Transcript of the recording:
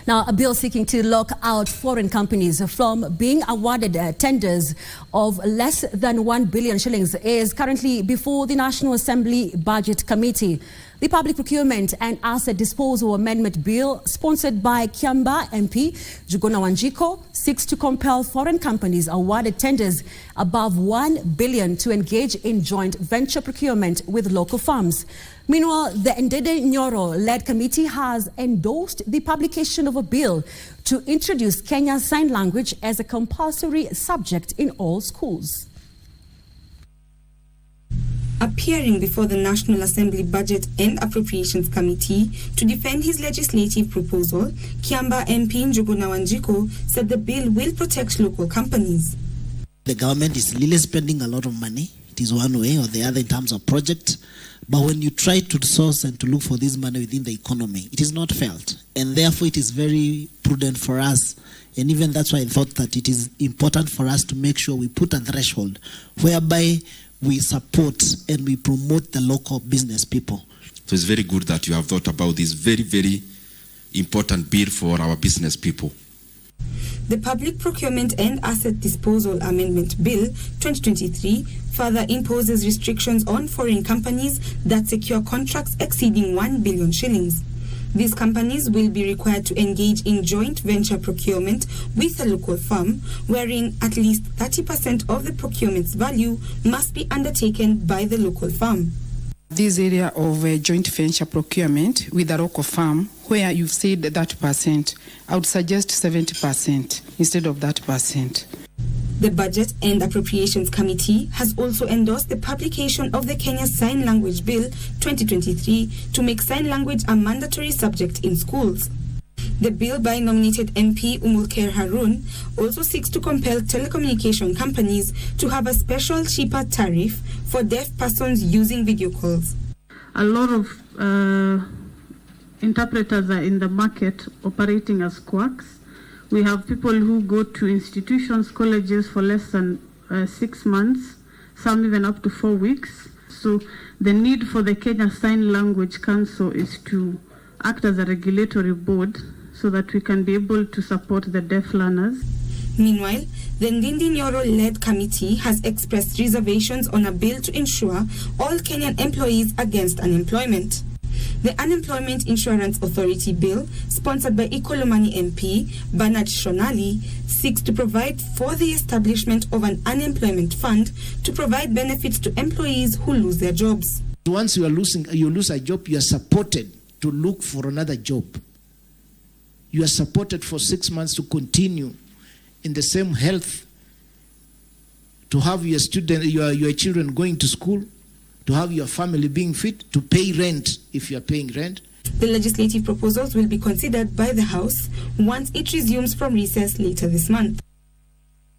Now, a bill seeking to lock out foreign companies from being awarded tenders of less than 1 billion shillings is currently before the National Assembly Budget Committee. The Public Procurement and Asset Disposal Amendment Bill, sponsored by KSh1B MP Njuguna Wanjiku, seeks to compel foreign companies awarded tenders above 1 billion to engage in joint venture procurement with local firms. Meanwhile, the Ndede Nyoro-led committee has endorsed the publication of a bill to introduce Kenya's Sign Language as a compulsory subject in all schools. Appearing before the National Assembly Budget and Appropriations Committee to defend his legislative proposal, KSh1B MP Njuguna Wanjiku said the bill will protect local companies. The government is really spending a lot of money. It is one way or the other in terms of project. But when you try to source and to look for this money within the economy, it is not felt. And therefore, it is very prudent for us. And even that's why I thought that it is important for us to make sure we put a threshold whereby we support and we promote the local business people. So it's very good that you have thought about this very, very important bill for our business people. The Public Procurement and Asset Disposal Amendment Bill 2023 further imposes restrictions on foreign companies that secure contracts exceeding 1 billion shillings. These companies will be required to engage in joint venture procurement with a local firm, wherein at least 30% of the procurement's value must be undertaken by the local firm. This area of joint venture procurement with a local firm, where you've said that percent, I would suggest 70% instead of that percent. The Budget and Appropriations Committee has also endorsed the publication of the Kenya Sign Language Bill 2023 to make sign language a mandatory subject in schools. The bill by nominated MP Umulker Harun also seeks to compel telecommunication companies to have a special cheaper tariff for deaf persons using video calls. A lot of interpreters are in the market operating as quacks. We have people who go to institutions, colleges for less than 6 months, some even up to 4 weeks. So the need for the Kenya Sign Language Council is to act as a regulatory board so that we can be able to support the deaf learners. Meanwhile, the Ndede Nyoro-led committee has expressed reservations on a bill to insure all Kenyan employees against unemployment. The Unemployment Insurance Authority Bill, sponsored by Ikolomani MP Bernard Shonali, seeks to provide for the establishment of an unemployment fund to provide benefits to employees who lose their jobs. Once you lose a job, you are supported to look for another job. You are supported for 6 months to continue in the same health, to have your children going to school, to have your family being fit, to pay rent if you are paying rent. The legislative proposals will be considered by the House once it resumes from recess later this month.